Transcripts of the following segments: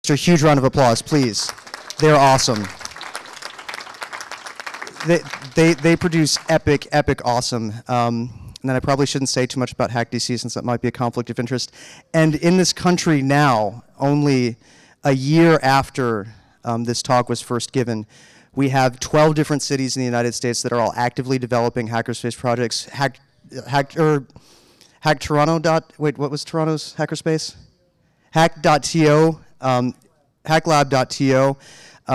So a huge round of applause, please. They're awesome. They produce epic, awesome. And then I probably shouldn't say too much about HacDC since that might be a conflict of interest. And in this country now, only a year after this talk was first given, we have 12 different cities in the United States that are all actively developing hackerspace projects. Hack Toronto. Wait, what was Toronto's hackerspace? Hack.to, hacklab.to.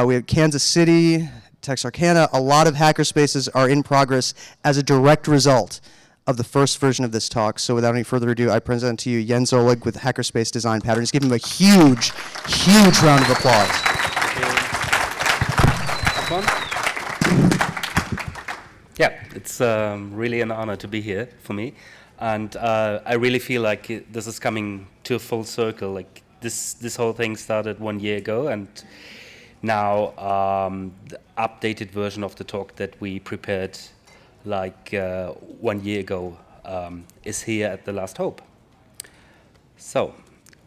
We have Kansas City, Texarkana. A lot of hackerspaces are in progress as a direct result of the first version of this talk. So without any further ado, I present to you Jens Ohlig with Hackerspace Design Patterns. Give him a huge, huge round of applause. Yeah, it's really an honor to be here for me. And I really feel like this is coming to a full circle. Like this whole thing started 1 year ago, and now the updated version of the talk that we prepared like 1 year ago is here at the last hope. So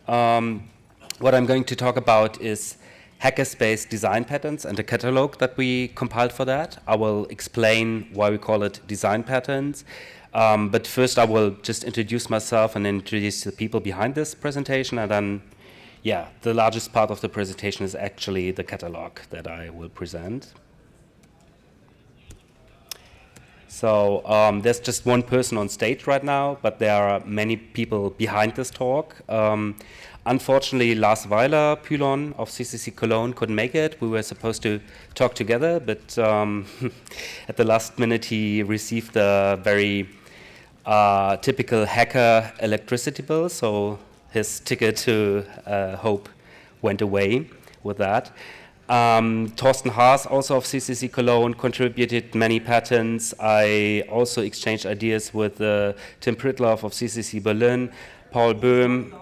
what I'm going to talk about is hackerspace design patterns and a catalog that we compiled for that. I will explain why we call it design patterns. But first I will just introduce myself and introduce the people behind this presentation, and then, yeah, the largest part of the presentation is actually the catalog that I will present. So there's just one person on stage right now, but there are many people behind this talk. Unfortunately, Lars Weiler Pylon of CCC Cologne couldn't make it. We were supposed to talk together, but at the last minute he received a very typical hacker electricity bill, so his ticket to Hope went away with that. Thorsten Haas, also of CCC Cologne, contributed many patterns. I also exchanged ideas with Tim Pritloff of CCC Berlin, Paul Böhm.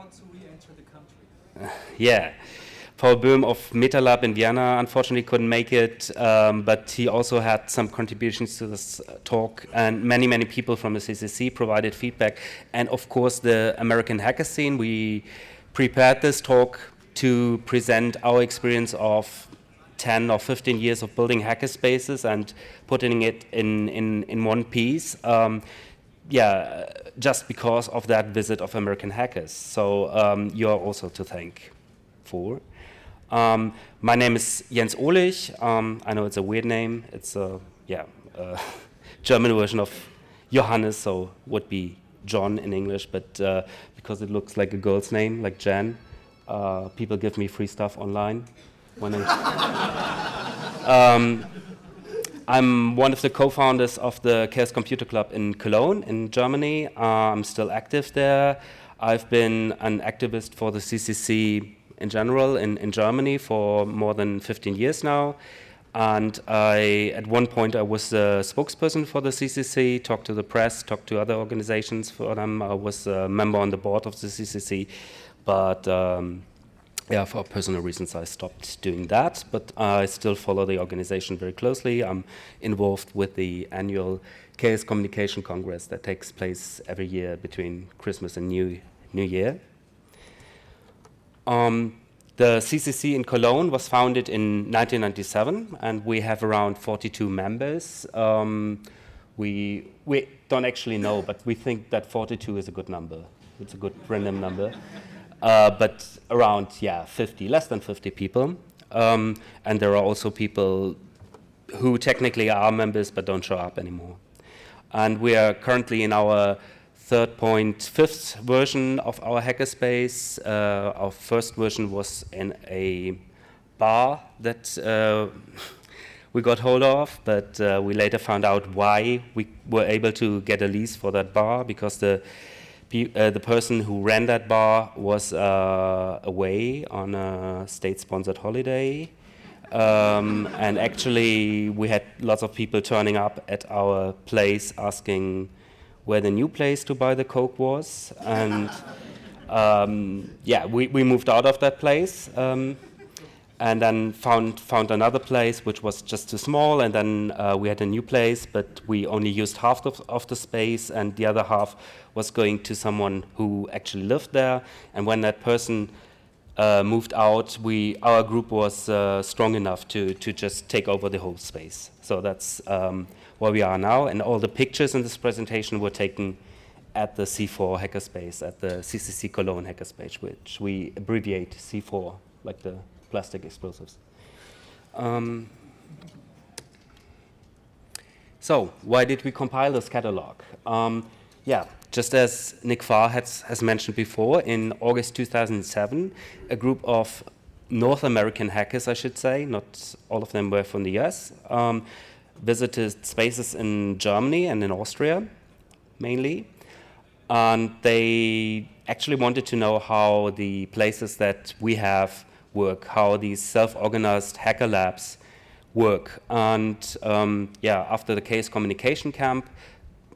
Yeah, Paul Böhm of MetaLab in Vienna unfortunately couldn't make it, but he also had some contributions to this talk, and many people from the CCC provided feedback. And of course the American hacker scene. We prepared this talk to present our experience of 10 or 15 years of building hackerspaces and putting it in one piece. Yeah, just because of that visit of American hackers. So you are also to thank for. My name is Jens Ohlig. I know it's a weird name. It's a German version of Johannes, so would be John in English, but because it looks like a girl's name, like Jan, people give me free stuff online. When I'm one of the co-founders of the Chaos Computer Club in Cologne in Germany. I'm still active there. I've been an activist for the CCC in general in Germany for more than 15 years now. And at one point I was a spokesperson for the CCC, talked to the press, talked to other organizations for them. I was a member on the board of the CCC, but yeah, for personal reasons I stopped doing that, but I still follow the organization very closely. I'm involved with the annual Chaos Communication Congress that takes place every year between Christmas and New Year. The CCC in Cologne was founded in 1997, and we have around 42 members. We don't actually know, but we think that 42 is a good number. It's a good random number. But around, yeah, 50, less than 50 people. And there are also people who technically are members but don't show up anymore. And we are currently in our 3.5th version of our hackerspace. Our first version was in a bar that we got hold of, but we later found out why we were able to get a lease for that bar, because the person who ran that bar was away on a state-sponsored holiday. And actually, we had lots of people turning up at our place asking where the new place to buy the Coke was. And yeah, we moved out of that place. And then found another place which was just too small, and then we had a new place, but we only used half of the space, and the other half was going to someone who actually lived there. And when that person moved out, our group was strong enough to just take over the whole space. So that's where we are now, and all the pictures in this presentation were taken at the C4 hackerspace, at the CCC Cologne hackerspace, which we abbreviate C4, like the plastic explosives. So why did we compile this catalog? Yeah, just as Nick Farr has mentioned before, in August 2007, a group of North American hackers, I should say, not all of them were from the US, visited spaces in Germany and in Austria, mainly. And they actually wanted to know how the places that we have work, how these self-organized hacker labs work. And yeah, after the Chaos Communication Camp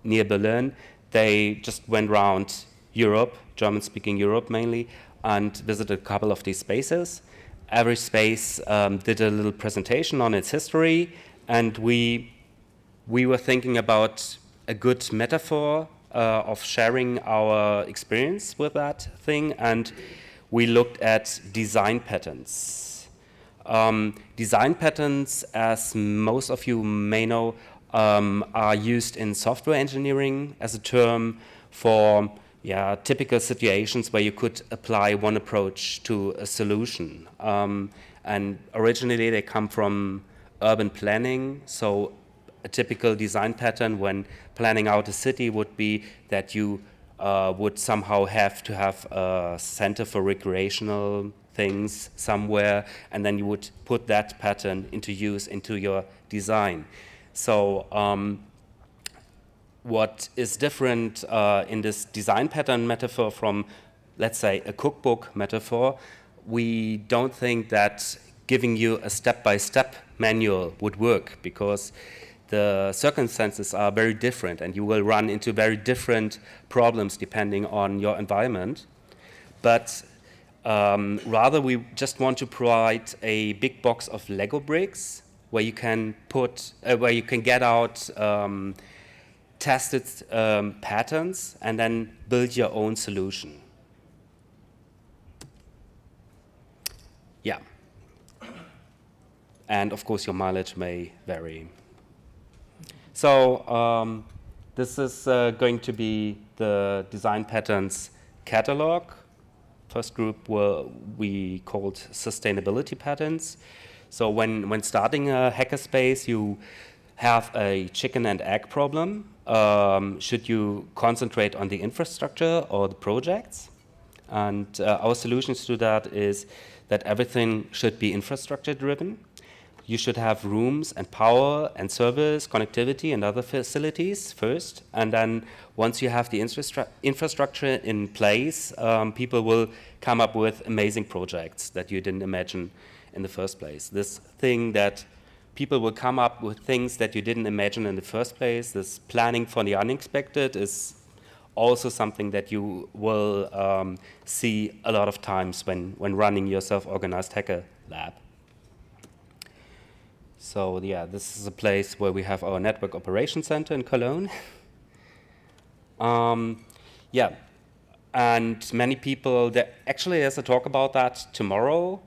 near Berlin, they just went around Europe, German-speaking Europe mainly, and visited a couple of these spaces. Every space did a little presentation on its history, and we were thinking about a good metaphor of sharing our experience with that thing, and we looked at design patterns. Design patterns, as most of you may know, are used in software engineering as a term for typical situations where you could apply one approach to a solution. And originally they come from urban planning, so a typical design pattern when planning out a city would be that you would somehow have to have a center for recreational things somewhere, and then you would put that pattern into use into your design. So what is different in this design pattern metaphor from, let's say, a cookbook metaphor, we don't think that giving you a step-by-step manual would work, because the circumstances are very different and you will run into very different problems depending on your environment. But rather we just want to provide a big box of Lego bricks where you can put, where you can get out tested patterns and then build your own solution. Yeah. And of course your mileage may vary. So this is going to be the design patterns catalog. First group we called sustainability patterns. So when starting a hackerspace, you have a chicken and egg problem. Should you concentrate on the infrastructure or the projects? And our solutions to that is that everything should be infrastructure driven. You should have rooms and power and servers, connectivity and other facilities first. And then once you have the infrastructure in place, people will come up with amazing projects that you didn't imagine in the first place. This thing that people will come up with things that you didn't imagine in the first place, this planning for the unexpected, is also something that you will see a lot of times when running your self-organized hacker lab. So yeah, this is a place where we have our network operations center in Cologne. Yeah, and many people, actually there's a talk about that tomorrow,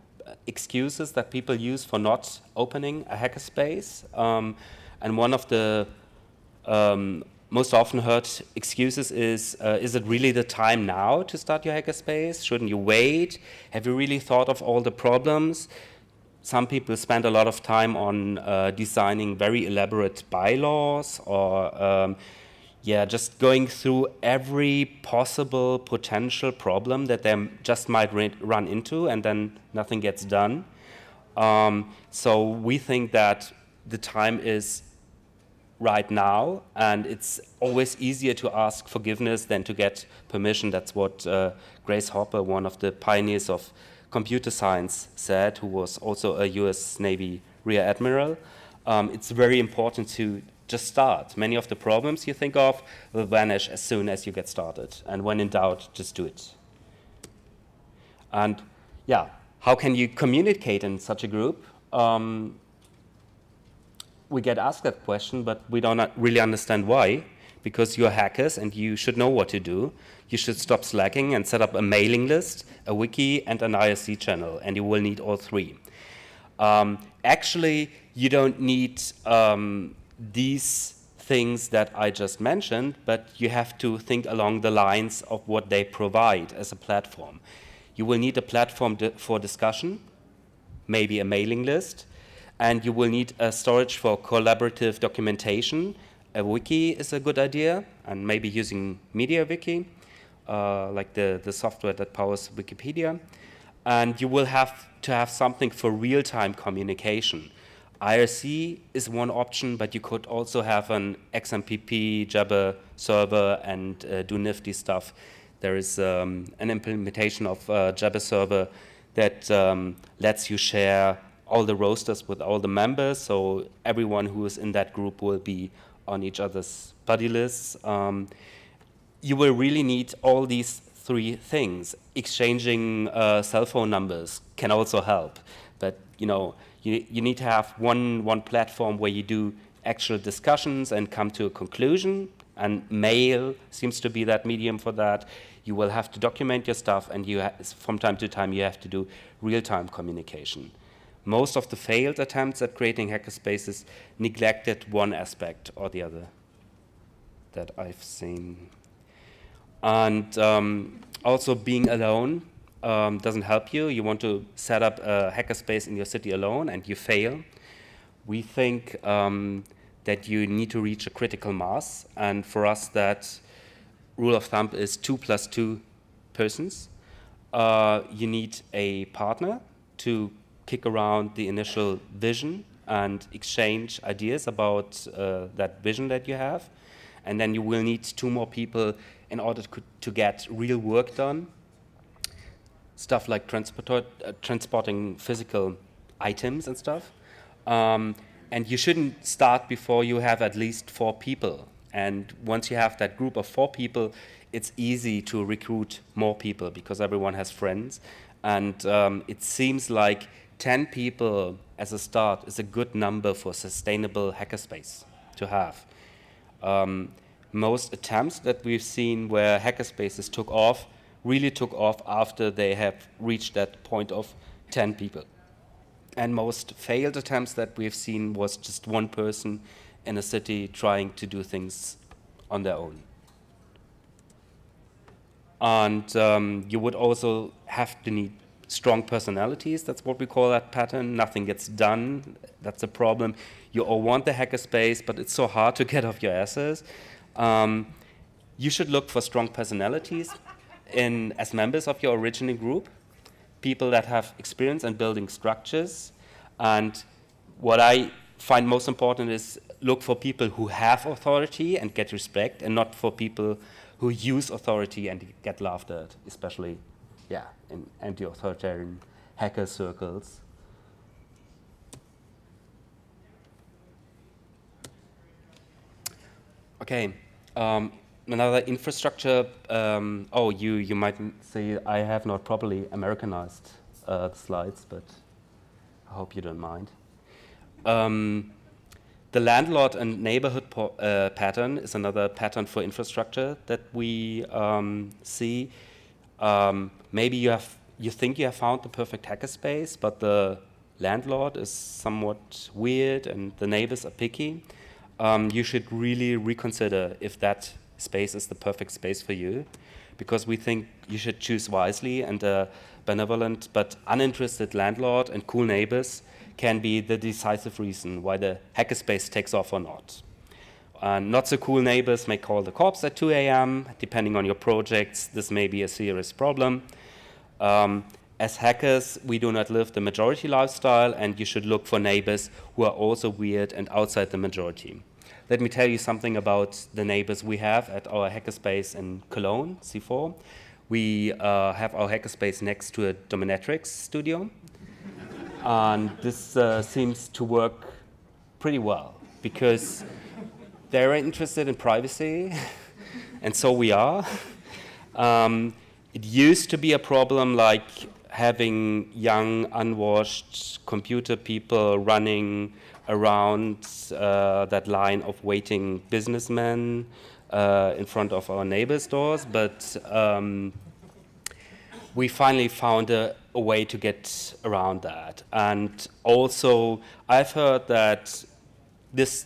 excuses that people use for not opening a hackerspace. And one of the most often heard excuses is it really the time now to start your hackerspace? Shouldn't you wait? Have you really thought of all the problems? Some people spend a lot of time on designing very elaborate bylaws or just going through every possible potential problem that they just might run into, and then nothing gets done. So we think that the time is right now, and it's always easier to ask forgiveness than to get permission. That's what Grace Hopper, one of the pioneers of computer science, said, who was also a US Navy Rear Admiral. It's very important to just start. Many of the problems you think of will vanish as soon as you get started. And when in doubt, just do it. And yeah, how can you communicate in such a group? We get asked that question, but we don't really understand why. because you're hackers and you should know what to do. You should stop slacking and set up a mailing list, a wiki, and an IRC channel, and you will need all three. Actually, you don't need these things that I just mentioned, but you have to think along the lines of what they provide as a platform. You will need a platform for discussion, maybe a mailing list, and you will need a storage for collaborative documentation. A wiki is a good idea, and maybe using MediaWiki, like the software that powers Wikipedia. And you will have to have something for real-time communication. IRC is one option, but you could also have an XMPP Jabber server and do nifty stuff. There is an implementation of Jabber server that lets you share all the rosters with all the members, so everyone who is in that group will be on each other's buddy lists. You will really need all these three things. Exchanging cell phone numbers can also help, but you need to have one platform where you do actual discussions and come to a conclusion, and mail seems to be that medium for that. You will have to document your stuff, and from time to time you have to do real-time communication. Most of the failed attempts at creating hackerspaces neglected one aspect or the other that I've seen. And also being alone doesn't help you. You want to set up a hackerspace in your city alone and you fail. We think that you need to reach a critical mass, and for us that rule of thumb is 2 + 2 persons. You need a partner to kick around the initial vision and exchange ideas about that vision that you have. And then you will need 2 more people in order to get real work done. Stuff like transporting physical items and stuff. And you shouldn't start before you have at least 4 people. And once you have that group of 4 people, it's easy to recruit more people because everyone has friends. And it seems like 10 people as a start is a good number for sustainable hackerspace to have. Most attempts that we've seen where hackerspaces really took off after they have reached that point of 10 people. And most failed attempts that we've seen was just one person in a city trying to do things on their own. And you would also have to need strong personalities. That's what we call that pattern. Nothing gets done. That's a problem. You all want the hackerspace, but it's so hard to get off your asses. You should look for strong personalities as members of your original group, people that have experience in building structures. And what I find most important is look for people who have authority and get respect, and not for people who use authority and get laughed at, especially in anti-authoritarian hacker circles. Okay, another infrastructure. You might say I have not properly Americanized the slides, but I hope you don't mind. The landlord and neighborhood pattern is another pattern for infrastructure that we see. Maybe you think you have found the perfect hackerspace, but the landlord is somewhat weird and the neighbors are picky. You should really reconsider if that space is the perfect space for you, because we think you should choose wisely, and a benevolent but uninterested landlord and cool neighbors can be the decisive reason why the hackerspace takes off or not. Not so cool neighbors may call the cops at 2 a.m. Depending on your projects, this may be a serious problem. As hackers, we do not live the majority lifestyle, and you should look for neighbors who are also weird and outside the majority. Let me tell you something about the neighbors we have at our hackerspace in Cologne, C4. We have our hackerspace next to a dominatrix studio. And this seems to work pretty well, because they're interested in privacy, and so we are. It used to be a problem like having young, unwashed computer people running around that line of waiting businessmen. in front of our neighbors' doors, but we finally found a way to get around that. And also, I've heard that this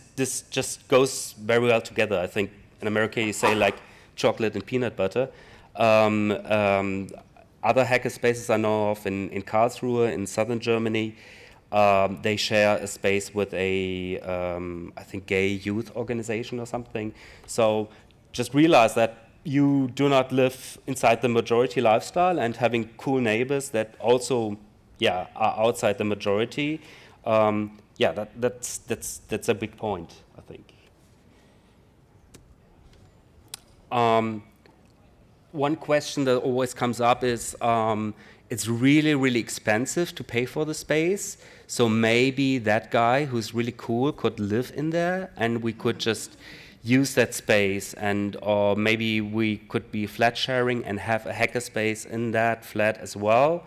just goes very well together. I think in America you say like chocolate and peanut butter. Other hackerspaces I know of in Karlsruhe, in southern Germany, they share a space with a, I think, gay youth organization or something. So just realize that you do not live inside the majority lifestyle, and having cool neighbors that also, yeah, are outside the majority. Yeah, that's a big point, I think. One question that always comes up is it's really, really expensive to pay for the space. So maybe that guy who's really cool could live in there, and we could just use that space, and or maybe we could be flat sharing and have a hackerspace in that flat as well.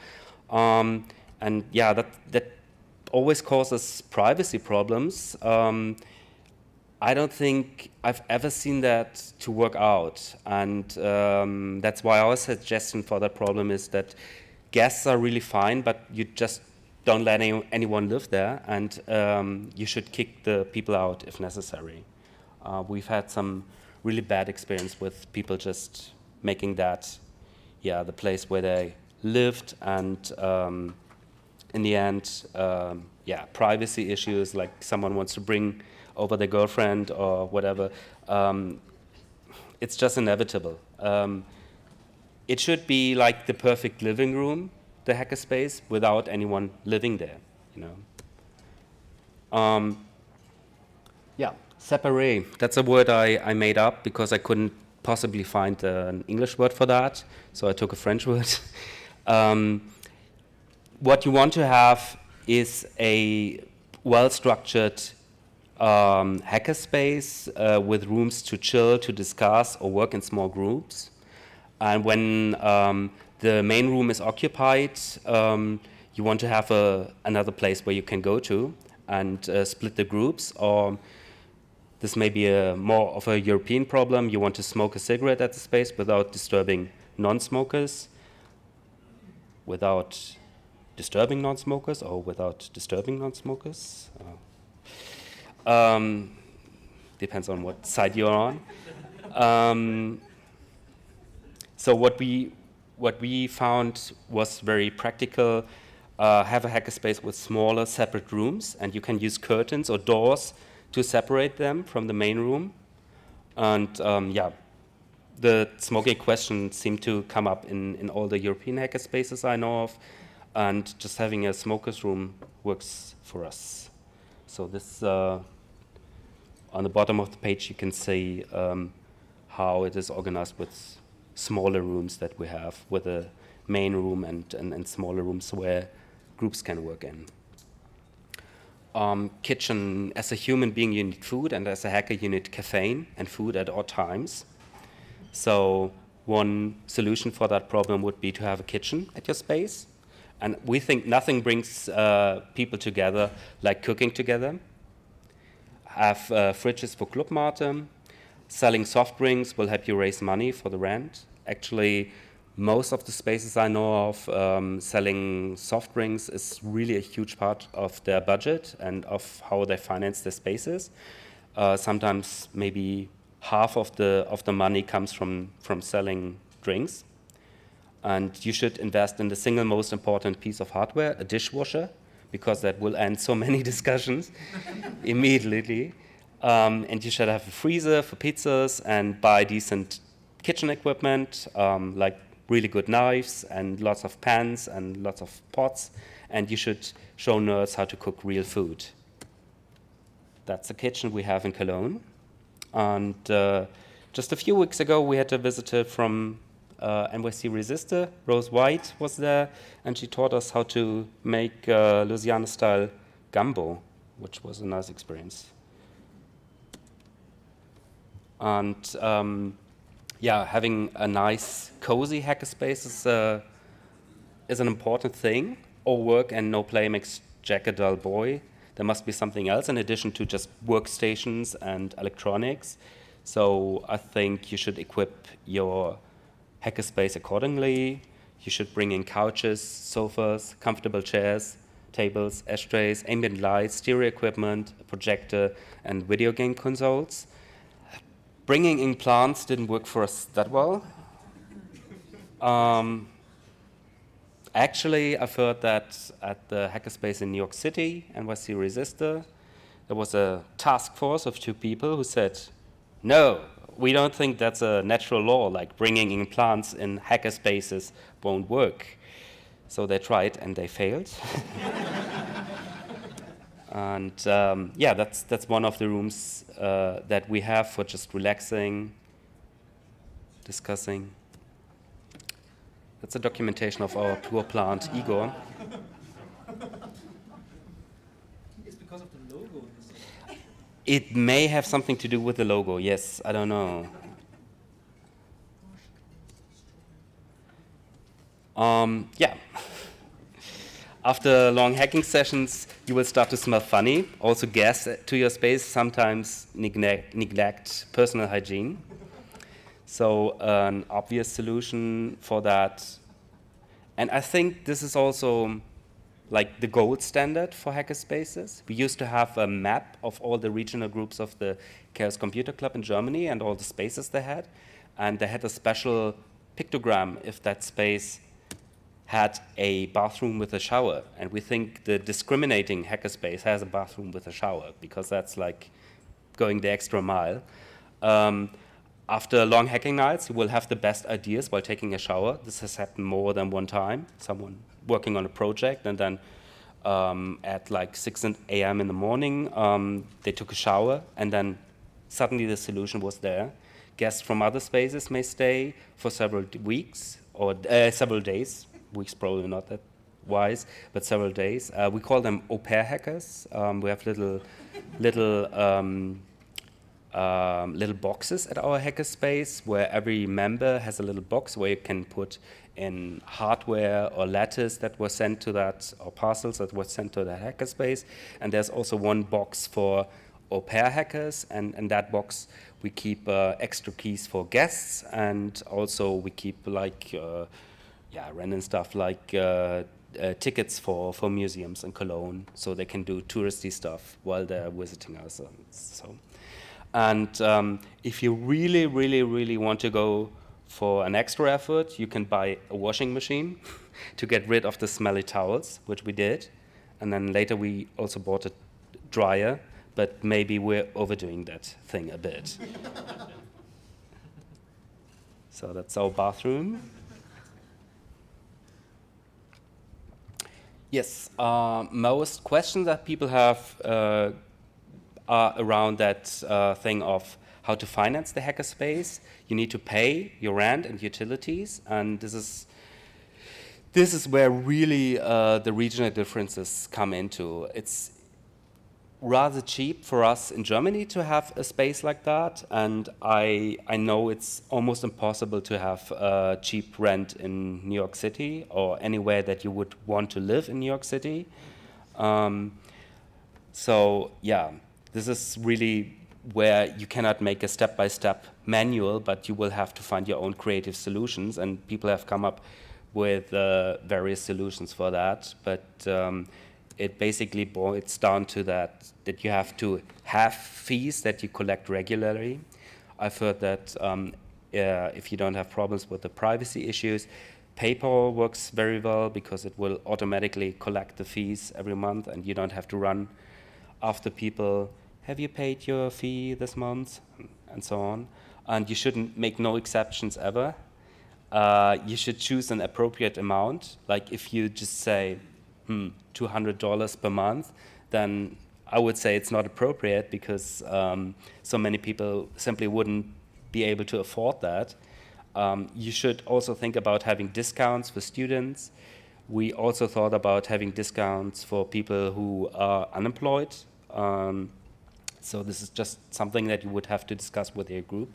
And yeah, that always causes privacy problems. I don't think I've ever seen that to work out, and that's why our suggestion for that problem is that guests are really fine, but you just don't let anyone live there, and you should kick the people out if necessary. We've had some really bad experience with people just making that, yeah, the place where they lived, and in the end, yeah, privacy issues, like someone wants to bring over their girlfriend or whatever, it's just inevitable. It should be like the perfect living room, the hackerspace, without anyone living there, you know. Yeah, séparé, that's a word I made up because I couldn't possibly find an English word for that, so I took a French word. What you want to have is a well-structured hackerspace with rooms to chill, to discuss, or work in small groups. And when the main room is occupied, you want to have another place where you can go to and split the groups. Or this may be more of a European problem. You want to smoke a cigarette at the space without disturbing non-smokers, without disturbing non-smokers, or without disturbing non-smokers. Depends on what side you're on. So what we found was very practical. Have a hackerspace with smaller separate rooms, and you can use curtains or doors to separate them from the main room. And yeah, the smoking question seemed to come up in all the European hackerspaces I know of, and just having a smoker's room works for us. So this, on the bottom of the page, you can see how it is organized with smaller rooms that we have, with a main room and smaller rooms where groups can work in. Kitchen, as a human being, you need food, and as a hacker, you need caffeine and food at all times. So one solution for that problem would be to have a kitchen at your space. And we think nothing brings people together like cooking together. Have fridges for Clubmate. Selling soft drinks will help you raise money for the rent. Actually, most of the spaces I know of, selling soft drinks is really a huge part of their budget and of how they finance their spaces. Sometimes maybe half of the money comes from selling drinks. And you should invest in the single most important piece of hardware, a dishwasher, because that will end so many discussions immediately. And you should have a freezer for pizzas and buy decent kitchen equipment, like really good knives and lots of pans and lots of pots. And you should show nerds how to cook real food. That's the kitchen we have in Cologne. And just a few weeks ago, we had a visitor from NYCResistor. Rose White was there, and she taught us how to make Louisiana-style gumbo, which was a nice experience. And yeah, having a nice, cozy hackerspace is an important thing. All work and no play makes Jack a dull boy. There must be something else in addition to just workstations and electronics. So I think you should equip your hackerspace accordingly. You should bring in couches, sofas, comfortable chairs, tables, ashtrays, ambient lights, stereo equipment, a projector, and video game consoles. Bringing in plants didn't work for us that well. Actually, I've heard that at the hackerspace in New York City, NYCResistor, there was a task force of 2 people who said, no, we don't think that's a natural law, like bringing in plants in hackerspaces won't work. So they tried and they failed. And yeah, that's one of the rooms that we have for just relaxing, discussing. That's a documentation of our pure plant, Igor. It's because of the logo. It may have something to do with the logo, yes, I don't know. Yeah. After long hacking sessions, you will start to smell funny. Also, gas to your space sometimes neglect personal hygiene. So an obvious solution for that, and I think this is also like the gold standard for hackerspaces. We used to have a map of all the regional groups of the Chaos Computer Club in Germany and all the spaces they had, and they had a special pictogram if that space had a bathroom with a shower. And we think the discriminating hackerspace has a bathroom with a shower because that's like going the extra mile. After long hacking nights, you will have the best ideas while taking a shower. This has happened more than one time. Someone working on a project, and then at like 6 a.m. in the morning, they took a shower, and then suddenly the solution was there. Guests from other spaces may stay for several weeks, or several days. Weeks probably not that wise, but several days. We call them au pair hackers. We have little boxes at our hackerspace where every member has a little box where you can put in hardware or letters that were sent to that, or parcels that were sent to that hackerspace. And there's also one box for au pair hackers, and in that box we keep extra keys for guests, and also we keep like random stuff like tickets for museums in Cologne, so they can do touristy stuff while they're visiting us. And if you really, really, really want to go for an extra effort, you can buy a washing machine to get rid of the smelly towels, which we did. And then later we also bought a dryer, but maybe we're overdoing that thing a bit. So that's our bathroom. Yes, most questions that people have are around that thing of how to finance the hackerspace. You need to pay your rent and utilities, and this is where really the regional differences come into. It's rather cheap for us in Germany to have a space like that, and I know it's almost impossible to have cheap rent in New York City or anywhere that you would want to live in New York City. So yeah, this is really where you cannot make a step-by-step manual, but you will have to find your own creative solutions, and people have come up with various solutions for that. But it basically boils down to that you have to have fees that you collect regularly. I've heard that if you don't have problems with the privacy issues, PayPal works very well because it will automatically collect the fees every month, and you don't have to run after people. Have you paid your fee this month? And so on. And you shouldn't make no exceptions ever. You should choose an appropriate amount. Like if you just say, $200 per month, then I would say it's not appropriate because so many people simply wouldn't be able to afford that. You should also think about having discounts for students. We also thought about having discounts for people who are unemployed. So this is just something that you would have to discuss with your group.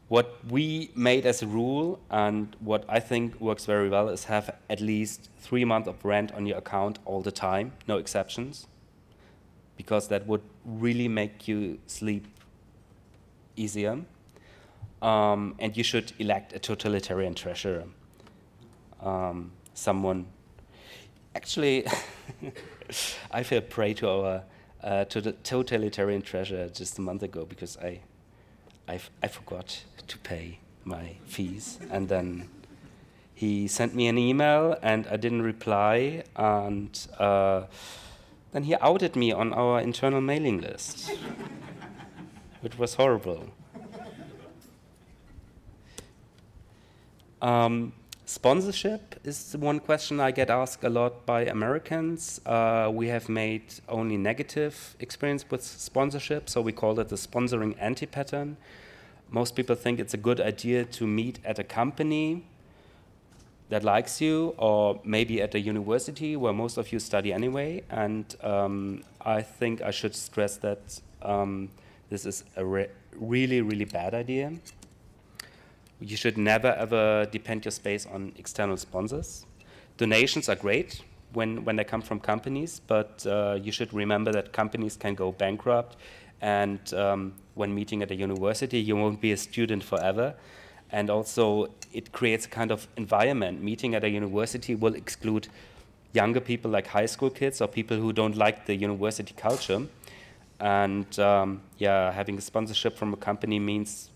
What we made as a rule, and what I think works very well, is have at least 3 months of rent on your account all the time, no exceptions, because that would really make you sleep easier. And you should elect a totalitarian treasurer. Someone, actually, I fell prey to our totalitarian treasurer just a month ago because I forgot to pay my fees, and then he sent me an email and I didn't reply, and then he outed me on our internal mailing list, which was horrible. Sponsorship is one question I get asked a lot by Americans. We have made only negative experience with sponsorship, so we call it the sponsoring anti-pattern. Most people think it's a good idea to meet at a company that likes you, or maybe at a university where most of you study anyway. And I think I should stress that this is a really, really bad idea. You should never, ever depend your space on external sponsors. Donations are great when they come from companies, but you should remember that companies can go bankrupt, and when meeting at a university, you won't be a student forever. And also, it creates a kind of environment. Meeting at a university will exclude younger people like high school kids or people who don't like the university culture. And yeah, having a sponsorship from a company means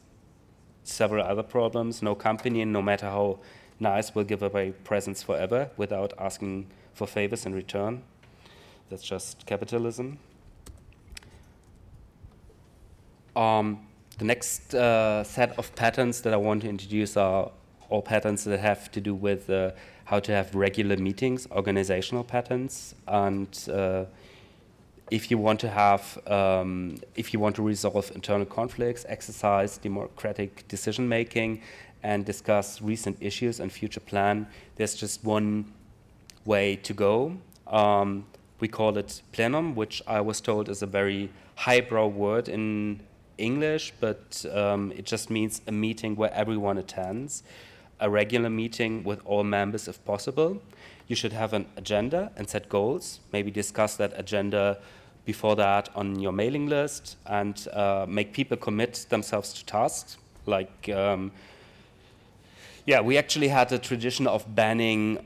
several other problems. No company, no matter how nice, will give away presents forever without asking for favors in return. That's just capitalism. The next set of patterns that I want to introduce are all patterns that have to do with how to have regular meetings, organizational patterns, and if you want to have, if you want to resolve internal conflicts, exercise democratic decision making, and discuss recent issues and future plan, there's just one way to go. We call it plenum, which I was told is a very highbrow word in English, but it just means a meeting where everyone attends, a regular meeting with all members if possible. You should have an agenda and set goals, maybe discuss that agenda before that on your mailing list, and make people commit themselves to tasks. Like, yeah, we actually had a tradition of banning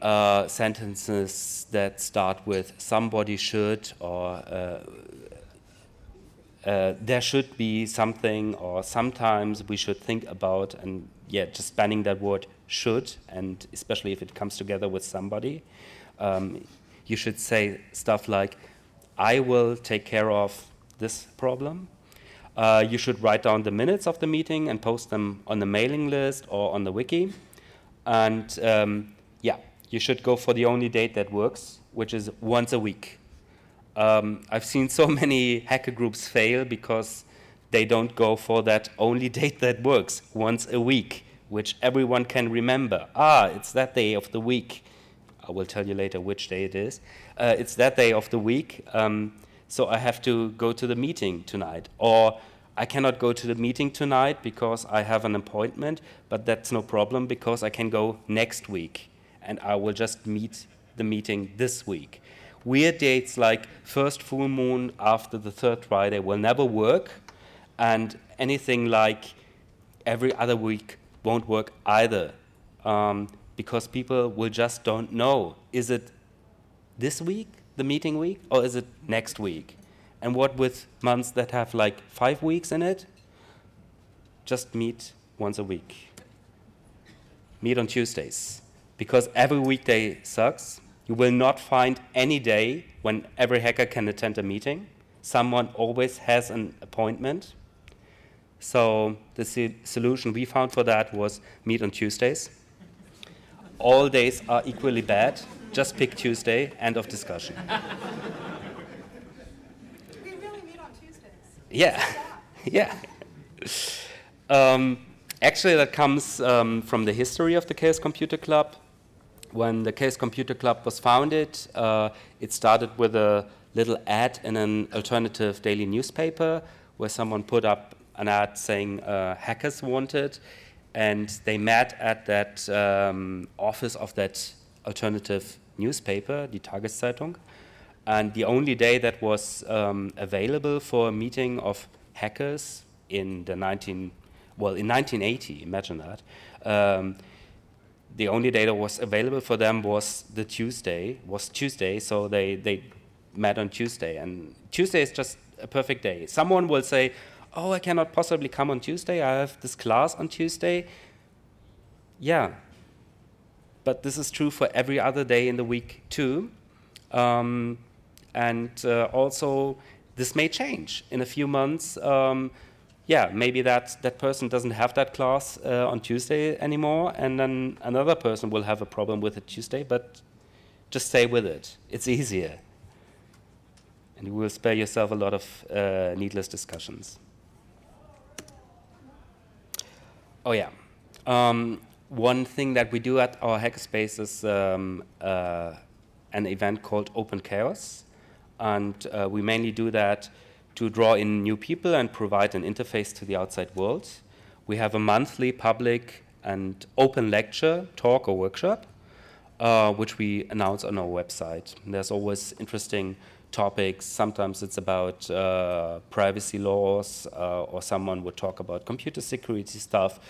sentences that start with somebody should, or there should be something, or sometimes we should think about, and yeah, just banning that word should, and especially if it comes together with somebody. You should say stuff like, I will take care of this problem. You should write down the minutes of the meeting and post them on the mailing list or on the wiki. And yeah, you should go for the only date that works, which is once a week. I've seen so many hacker groups fail because they don't go for that only date that works, once a week, which everyone can remember. Ah, it's that day of the week. I will tell you later which day it is. It's that day of the week, so I have to go to the meeting tonight. Or I cannot go to the meeting tonight because I have an appointment, but that's no problem because I can go next week, and I will just meet the meeting this week. Weird dates like first full moon after the third Friday will never work, and anything like every other week won't work either. Because people will just don't know, is it this week, the meeting week, or is it next week? And what with months that have like 5 weeks in it? Just meet once a week. Meet on Tuesdays. Because every weekday sucks. You will not find any day when every hacker can attend a meeting. Someone always has an appointment. So the solution we found for that was meet on Tuesdays. All days are equally bad. Just pick Tuesday, end of discussion. We really meet on Tuesdays. Yeah, yeah. Actually, that comes from the history of the Chaos Computer Club. When the Chaos Computer Club was founded, it started with a little ad in an alternative daily newspaper where someone put up an ad saying hackers wanted. And they met at that office of that alternative newspaper, die Tageszeitung. And the only day that was available for a meeting of hackers in the in 1980, imagine that. The only data was available for them was Tuesday, so they met on Tuesday, and Tuesday is just a perfect day. Someone will say, oh, I cannot possibly come on Tuesday, I have this class on Tuesday. Yeah, but this is true for every other day in the week too. Also, this may change in a few months. Yeah, maybe that person doesn't have that class on Tuesday anymore, and then another person will have a problem with it Tuesday, but just stay with it. It's easier. And you will spare yourself a lot of needless discussions. Oh yeah. One thing that we do at our hackerspace is an event called Open Chaos. And we mainly do that to draw in new people and provide an interface to the outside world. We have a monthly public and open lecture, talk, or workshop, which we announce on our website. And there's always interesting topics. Sometimes it's about privacy laws, or someone would talk about computer security stuff,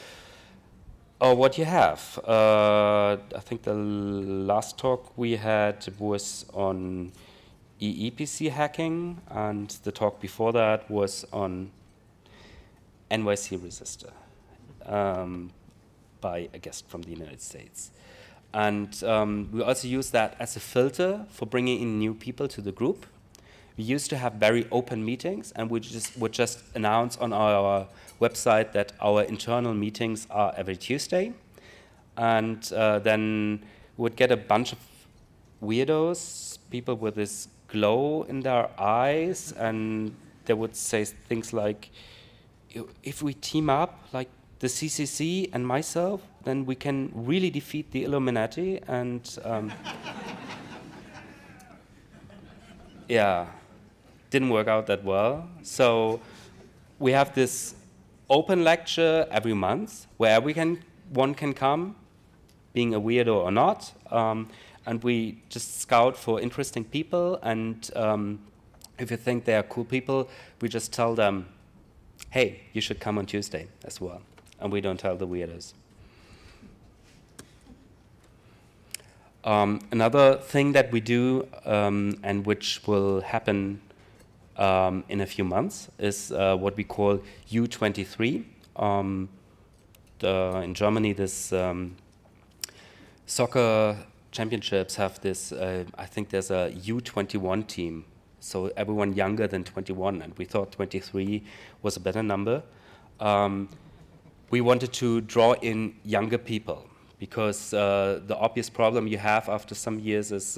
or what you have. I think the last talk we had was on EEPC hacking, and the talk before that was on NYCResistor by a guest from the United States. And we also use that as a filter for bringing in new people to the group. We used to have very open meetings, and we would just announce on our website that our internal meetings are every Tuesday. And then we would get a bunch of weirdos, people with this glow in their eyes, and they would say things like, if we team up, like the CCC and myself, then we can really defeat the Illuminati. And yeah, didn't work out that well. So we have this open lecture every month where one can come, being a weirdo or not. And we just scout for interesting people, and if you think they are cool people, we just tell them, hey, you should come on Tuesday as well. And we don't tell the weirdos. Another thing that we do, and which will happen in a few months, is what we call U23. In Germany, this soccer championships have this, I think there's a U21 team, so everyone younger than 21, and we thought 23 was a better number. We wanted to draw in younger people, because the obvious problem you have after some years is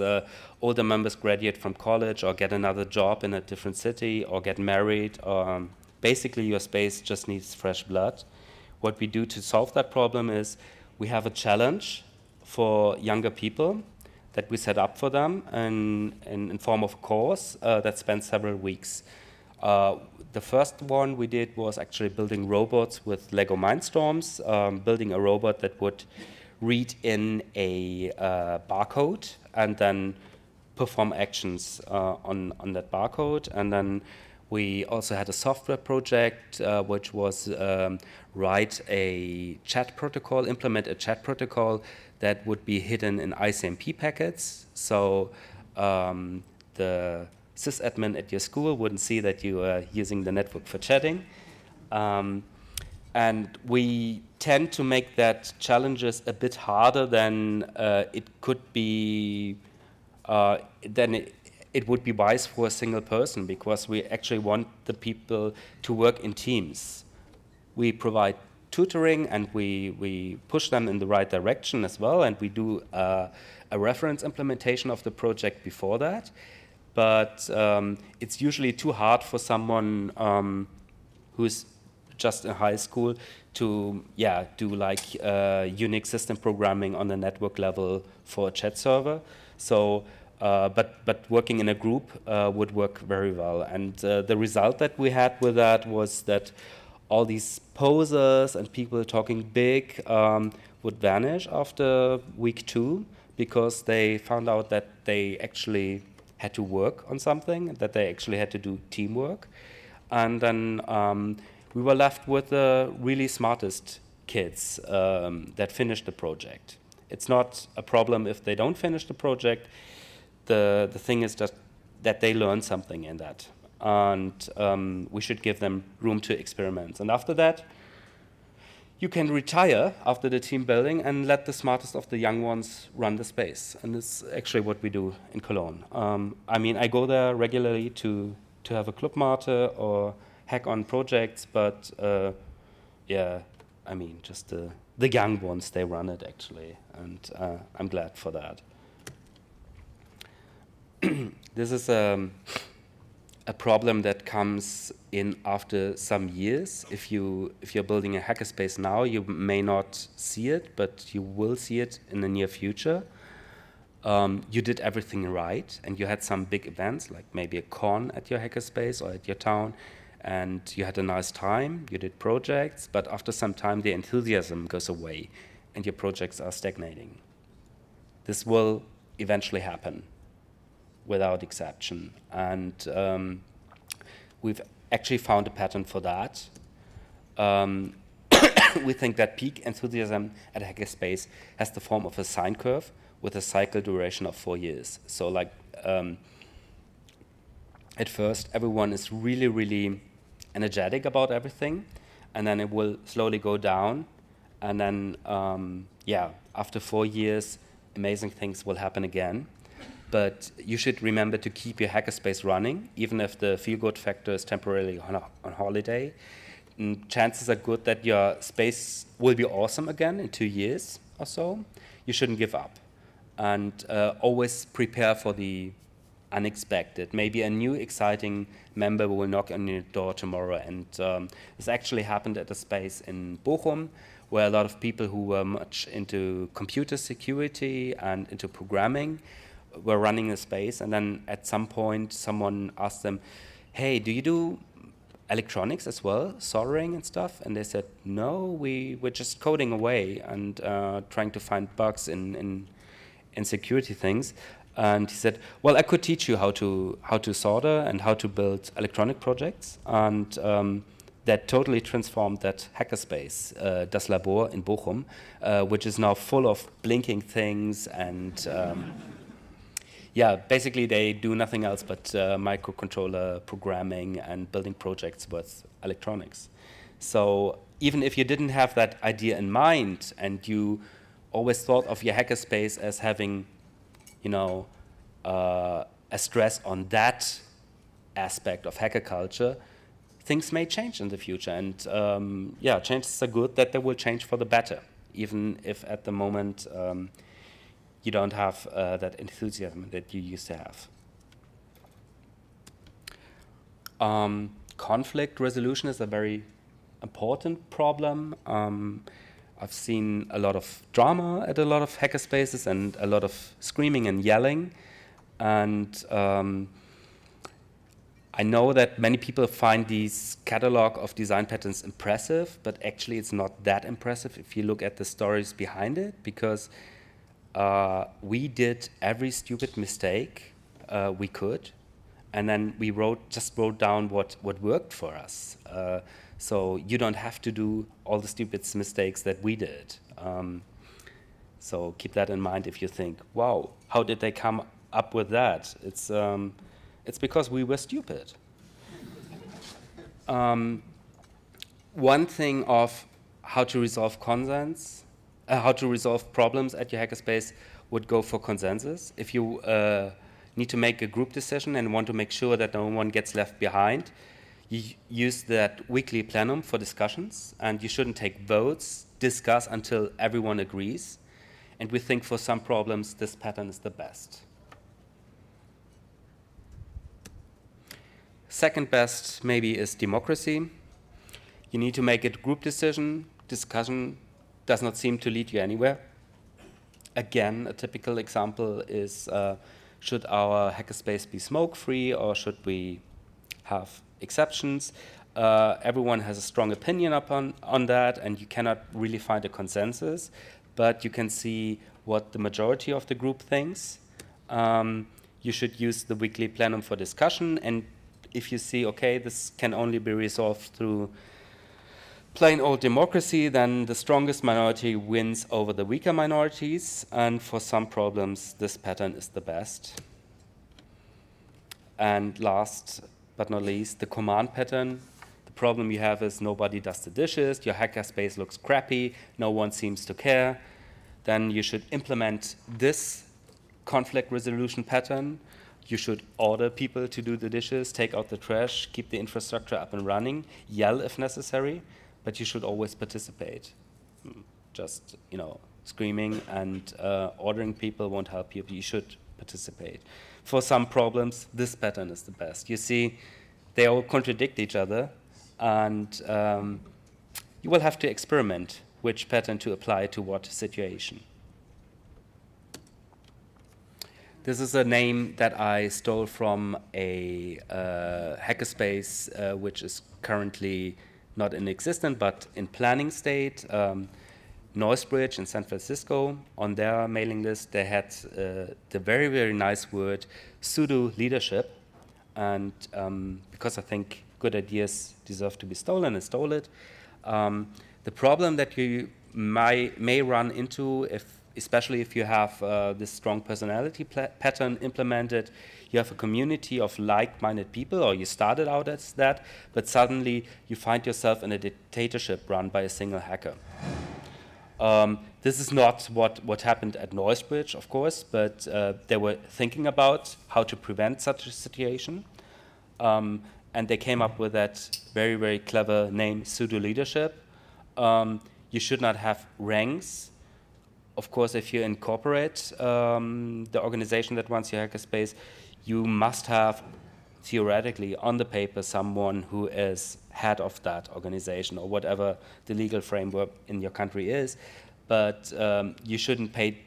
older members graduate from college or get another job in a different city or get married. Basically, your space just needs fresh blood. What we do to solve that problem is we have a challenge for younger people that we set up for them in form of a course that spans several weeks. The first one we did was actually building robots with Lego Mindstorms, building a robot that would read in a barcode and then perform actions on that barcode. And then we also had a software project which was write a chat protocol, implement a chat protocol that would be hidden in ICMP packets. So the sysadmin at your school wouldn't see that you are using the network for chatting. And we tend to make that challenges a bit harder than it could be, it would be wise for a single person, because we actually want the people to work in teams. We provide tutoring, and we push them in the right direction as well, and we do a reference implementation of the project before that. But it's usually too hard for someone who's just in high school to do like Unix system programming on the network level for a chat server. So, but working in a group would work very well. And the result that we had with that was that all these posers and people talking big would vanish after week 2, because they found out that they actually had to work on something, that they actually had to do teamwork. And then we were left with the really smartest kids that finished the project. It's not a problem if they don't finish the project. The thing is just that they learn something in that. And we should give them room to experiment. And after that, you can retire after the team building and let the smartest of the young ones run the space. And it's actually what we do in Cologne. I mean, I go there regularly to have a club mate or hack on projects, but yeah, I mean, just the young ones, they run it actually, and I'm glad for that. This is a problem that comes in after some years. If you're building a hackerspace now, you may not see it, but you will see it in the near future. You did everything right, and you had some big events, like maybe a con at your hackerspace or at your town, and you had a nice time, you did projects, but after some time the enthusiasm goes away, and your projects are stagnating. This will eventually happen, without exception. And we've actually found a pattern for that. We think that peak enthusiasm at a hackerspace has the form of a sine curve with a cycle duration of 4 years. So like at first everyone is really, really energetic about everything, and then it will slowly go down, and then yeah, after 4 years amazing things will happen again. But you should remember to keep your hackerspace running, even if the feel-good factor is temporarily on holiday. And chances are good that your space will be awesome again in 2 years or so. You shouldn't give up. And always prepare for the unexpected. Maybe a new exciting member will knock on your door tomorrow. And this actually happened at a space in Bochum, where a lot of people who were much into computer security and into programming were running a space, and then at some point someone asked them, hey, do you do electronics as well, soldering and stuff? And they said, no, we were just coding away and trying to find bugs in security things. And he said, well, I could teach you how to solder and how to build electronic projects. And that totally transformed that hackerspace, Das Labor in Bochum, which is now full of blinking things and yeah, basically they do nothing else but microcontroller programming and building projects with electronics. So even if you didn't have that idea in mind and you always thought of your hackerspace as having, you know, a stress on that aspect of hacker culture, things may change in the future. And yeah, changes are good, that they will change for the better, even if at the moment you don't have that enthusiasm that you used to have. Conflict resolution is a very important problem. I've seen a lot of drama at a lot of hackerspaces and a lot of screaming and yelling. And I know that many people find these catalog of design patterns impressive, but actually it's not that impressive if you look at the stories behind it, because we did every stupid mistake we could, and then we just wrote down what worked for us. So you don't have to do all the stupid mistakes that we did. So keep that in mind if you think, wow, how did they come up with that? It's because we were stupid. One thing of how to resolve how to resolve problems at your hackerspace would go for consensus. If you need to make a group decision and want to make sure that no one gets left behind, you use that weekly plenum for discussions, and you shouldn't take votes, discuss until everyone agrees. And we think for some problems this pattern is the best. Second best maybe is democracy. You need to make it group decision. Discussion does not seem to lead you anywhere. Again, a typical example is, should our hackerspace be smoke-free, or should we have exceptions? Everyone has a strong opinion on that, and you cannot really find a consensus, but you can see what the majority of the group thinks. You should use the weekly plenum for discussion, and if you see, okay, this can only be resolved through plain old democracy, then the strongest minority wins over the weaker minorities, and for some problems, this pattern is the best. And last but not least, the command pattern. The problem you have is nobody does the dishes, your hackerspace looks crappy, no one seems to care. Then you should implement this conflict resolution pattern. You should order people to do the dishes, take out the trash, keep the infrastructure up and running, yell if necessary, but you should always participate. Just, you know, screaming and ordering people won't help you. You should participate. For some problems, this pattern is the best. You see, they all contradict each other, and you will have to experiment which pattern to apply to what situation. This is a name that I stole from a hackerspace which is currently not in existence, but in planning state. Noisebridge in San Francisco, on their mailing list, they had the very, very nice word pseudo leadership. And because I think good ideas deserve to be stolen, I stole it. The problem that you may run into, especially if you have this strong personality pattern implemented, you have a community of like-minded people, or you started out as that, but suddenly you find yourself in a dictatorship run by a single hacker. This is not what happened at Noisebridge, of course, but they were thinking about how to prevent such a situation. And they came up with that very, very clever name, pseudo-leadership. You should not have ranks. Of course, if you incorporate the organization that runs your hackerspace, you must have, theoretically, on the paper, someone who is head of that organization or whatever the legal framework in your country is. But you shouldn't pay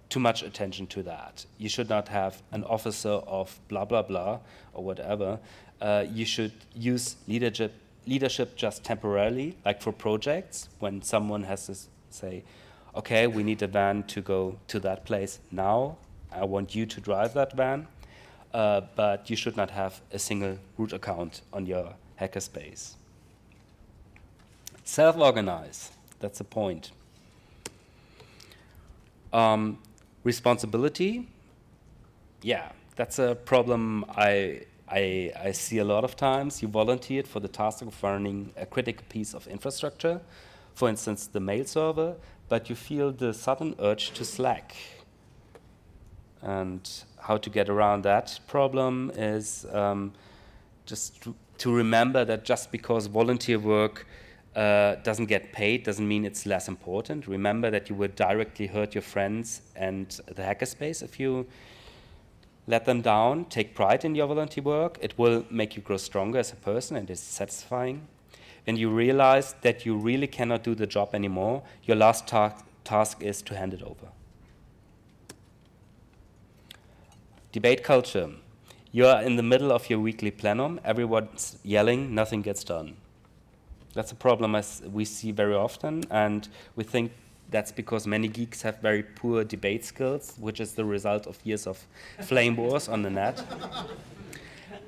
too much attention to that. You should not have an officer of blah, blah, blah, or whatever. You should use leadership just temporarily, like for projects, when someone has to say, okay, we need a van to go to that place now. I want you to drive that van. But you should not have a single root account on your hackerspace. Self-organize, that's the point. Responsibility, yeah, that's a problem I see a lot of times. You volunteered for the task of running a critical piece of infrastructure, for instance, the mail server, but you feel the sudden urge to slack. And how to get around that problem is just to remember that just because volunteer work doesn't get paid doesn't mean it's less important. Remember that you would directly hurt your friends and the hackerspace if you let them down. Take pride in your volunteer work. It will make you grow stronger as a person, and it's satisfying. When you realize that you really cannot do the job anymore, your last task is to hand it over. Debate culture. You are in the middle of your weekly plenum. Everyone's yelling. Nothing gets done. That's a problem we see very often, and we think that's because many geeks have very poor debate skills, which is the result of years of flame wars on the net.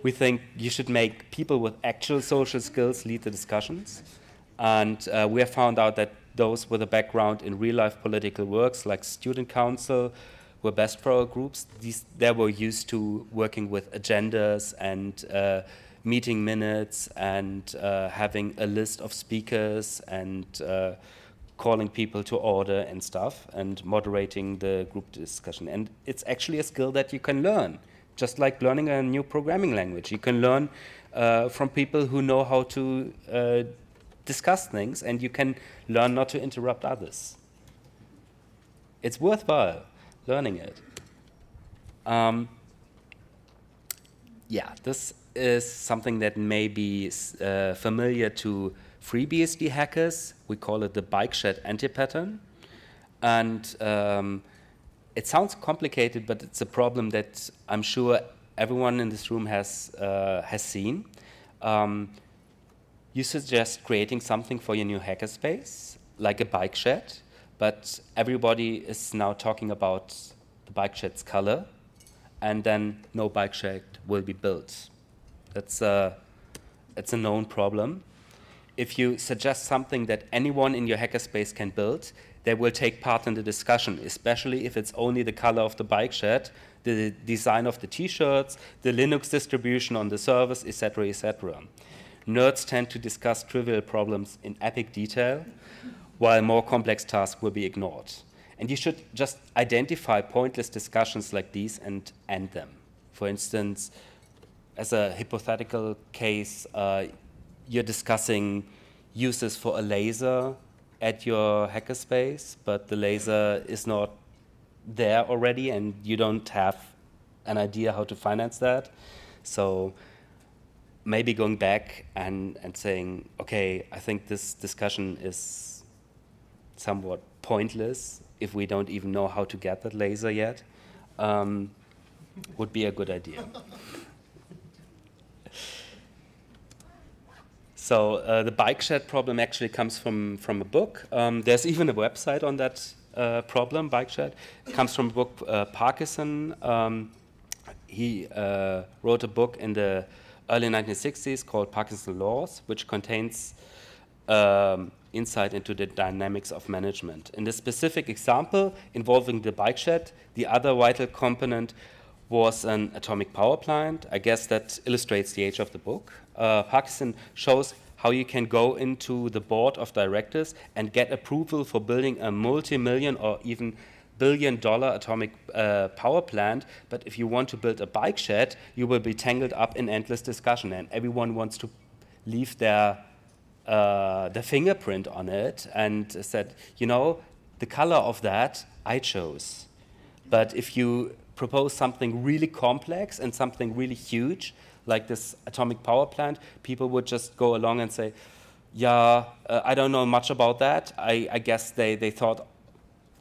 We think you should make people with actual social skills lead the discussions, and we have found out that those with a background in real-life political works, like student council, were best for our groups. They were used to working with agendas and meeting minutes and having a list of speakers and calling people to order and stuff and moderating the group discussion. And it's actually a skill that you can learn, just like learning a new programming language. You can learn from people who know how to discuss things, and you can learn not to interrupt others. It's worthwhile learning it. Yeah, this is something that may be familiar to FreeBSD hackers. We call it the bike shed anti-pattern. And it sounds complicated, but it's a problem that I'm sure everyone in this room has seen. You suggest creating something for your new hackerspace, like a bike shed, but everybody is now talking about the bike shed's color, and then no bike shed will be built. It's a known problem. if you suggest something that anyone in your hackerspace can build, they will take part in the discussion, especially if it's only the color of the bike shed, the design of the t-shirts, the Linux distribution on the servers, etc., etc. Nerds tend to discuss trivial problems in epic detail, while more complex tasks will be ignored. And you should just identify pointless discussions like these and end them. For instance, as a hypothetical case, you're discussing uses for a laser at your hackerspace, but the laser is not there already and you don't have an idea how to finance that. So maybe going back and saying, okay, I think this discussion is somewhat pointless if we don't even know how to get that laser yet, would be a good idea. So the bike shed problem actually comes from a book. There's even a website on that problem, bike shed. It comes from a book, Parkinson. He wrote a book in the early 1960s called Parkinson Laws, which contains insight into the dynamics of management. In this specific example involving the bike shed, the other vital component was an atomic power plant. I guess that illustrates the age of the book. Parkinson shows how you can go into the board of directors and get approval for building a multi-million or even billion-dollar atomic power plant, but if you want to build a bike shed, you will be tangled up in endless discussion, and everyone wants to leave their fingerprint on it and said, you know, the color of that I chose. But if you propose something really complex and something really huge, like this atomic power plant, people would just go along and say, yeah, I don't know much about that. I guess they thought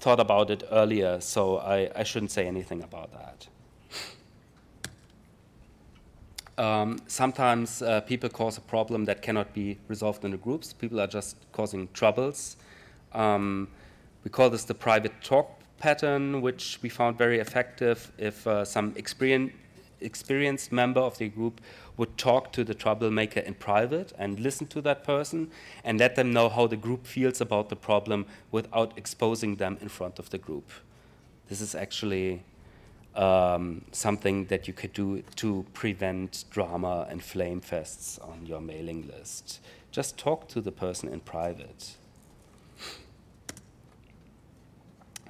about it earlier, so I shouldn't say anything about that. Sometimes people cause a problem that cannot be resolved in the groups. People are just causing troubles. We call this the private talk pattern, which we found very effective if some experienced member of the group would talk to the troublemaker in private and listen to that person and let them know how the group feels about the problem without exposing them in front of the group. This is actually something that you could do to prevent drama and flame fests on your mailing list. Just talk to the person in private.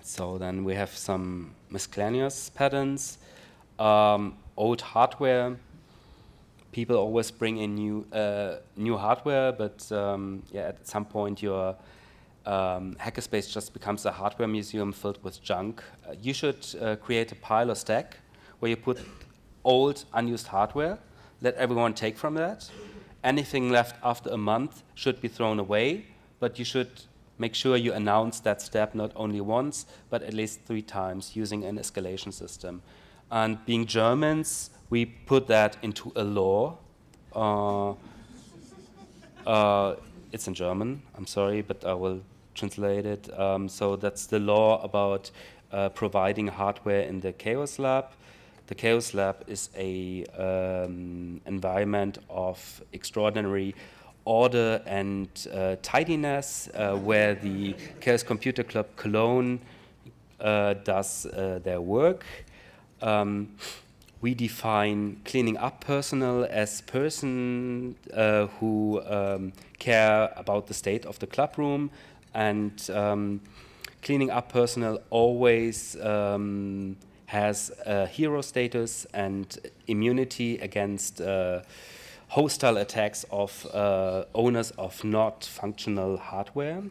So then we have some miscellaneous patterns. Old hardware. People always bring in new hardware, but yeah, at some point your hackerspace just becomes a hardware museum filled with junk. You should create a pile or stack where you put old, unused hardware, let everyone take from that. Anything left after a month should be thrown away, but you should make sure you announce that step not only once, but at least 3 times using an escalation system. And being Germans, we put that into a law. It's in German, I'm sorry, but I will translate it. So that's the law about providing hardware in the Chaos Lab. The Chaos Lab is a environment of extraordinary order and tidiness, where the Chaos Computer Club Cologne does their work. We define cleaning up personnel as person who care about the state of the club room, and cleaning up personnel always has a hero status and immunity against hostile attacks of owners of not functional hardware,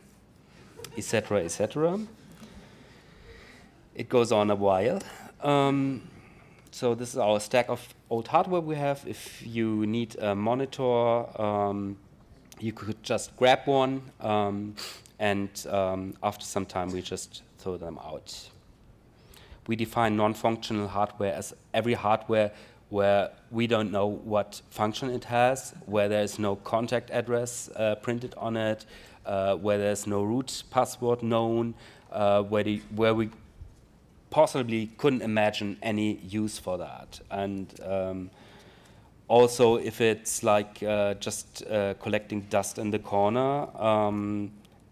etc., etc. It goes on a while. So this is our stack of old hardware we have. If you need a monitor, you could just grab one, and after some time we just throw them out. We define non-functional hardware as every hardware where we don't know what function it has, where there's no contact address printed on it, where there's no root password known, where we possibly couldn't imagine any use for that. And Also, if it's like just collecting dust in the corner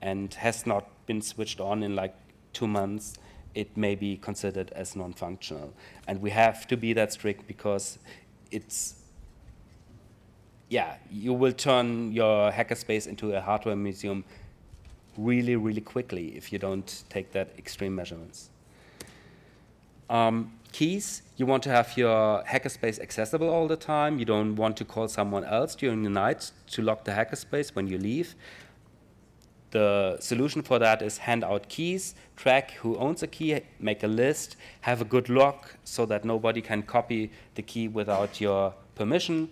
and has not been switched on in like 2 months, it may be considered as non-functional. And we have to be that strict because it's, yeah, you will turn your hackerspace into a hardware museum really, really quickly if you don't take that extreme measurements. Keys, you want to have your hackerspace accessible all the time. You don't want to call someone else during the night to lock the hackerspace when you leave. The solution for that is hand out keys, track who owns a key, make a list, have a good lock so that nobody can copy the key without your permission.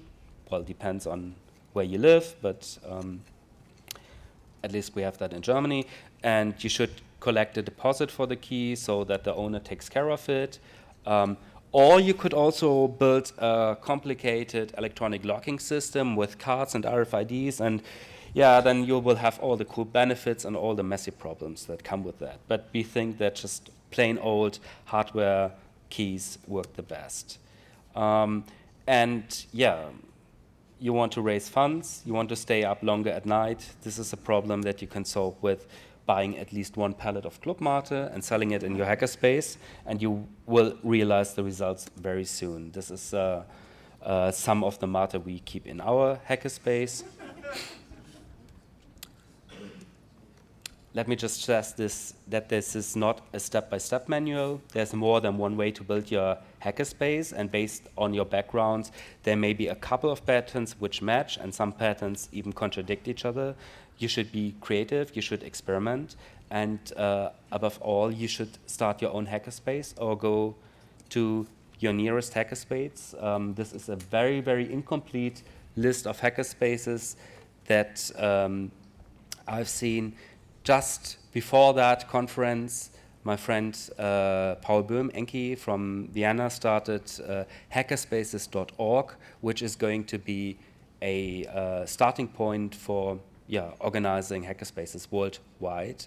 Well, it depends on where you live, but at least we have that in Germany. And you should collect a deposit for the key so that the owner takes care of it. Or you could also build a complicated electronic locking system with cards and RFIDs, and yeah, then you will have all the cool benefits and all the messy problems that come with that. But we think that just plain old hardware keys work the best. And yeah, you want to raise funds, you want to stay up longer at night. This is a problem that you can solve with buying at least 1 pallet of Clubmate and selling it in your hackerspace, and you will realize the results very soon. This is some of the mate we keep in our hackerspace. Let me just stress this, that this is not a step-by-step manual. There's more than one way to build your hackerspace, and based on your backgrounds, there may be a couple of patterns which match, and some patterns even contradict each other. You should be creative, you should experiment, and above all, you should start your own hackerspace or go to your nearest hackerspace. This is a very, very incomplete list of hackerspaces that I've seen. Just before that conference, my friend Paul Böhm, Enki from Vienna, started hackerspaces.org, which is going to be a starting point for organizing hackerspaces worldwide,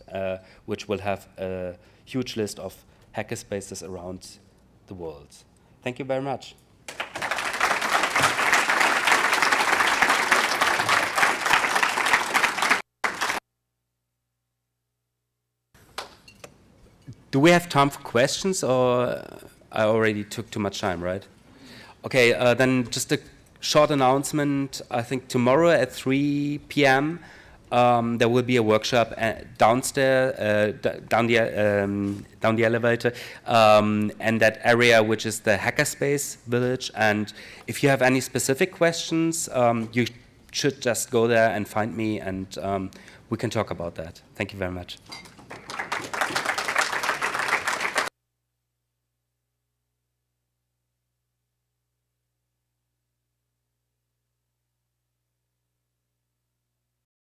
which will have a huge list of hackerspaces around the world. Thank you very much. Do we have time for questions, or I already took too much time, right? Okay, then just a short announcement. I think tomorrow at 3 p.m. There will be a workshop downstairs, down the elevator, and that area which is the Hackerspace Village. And if you have any specific questions, you should just go there and find me, and we can talk about that. Thank you very much.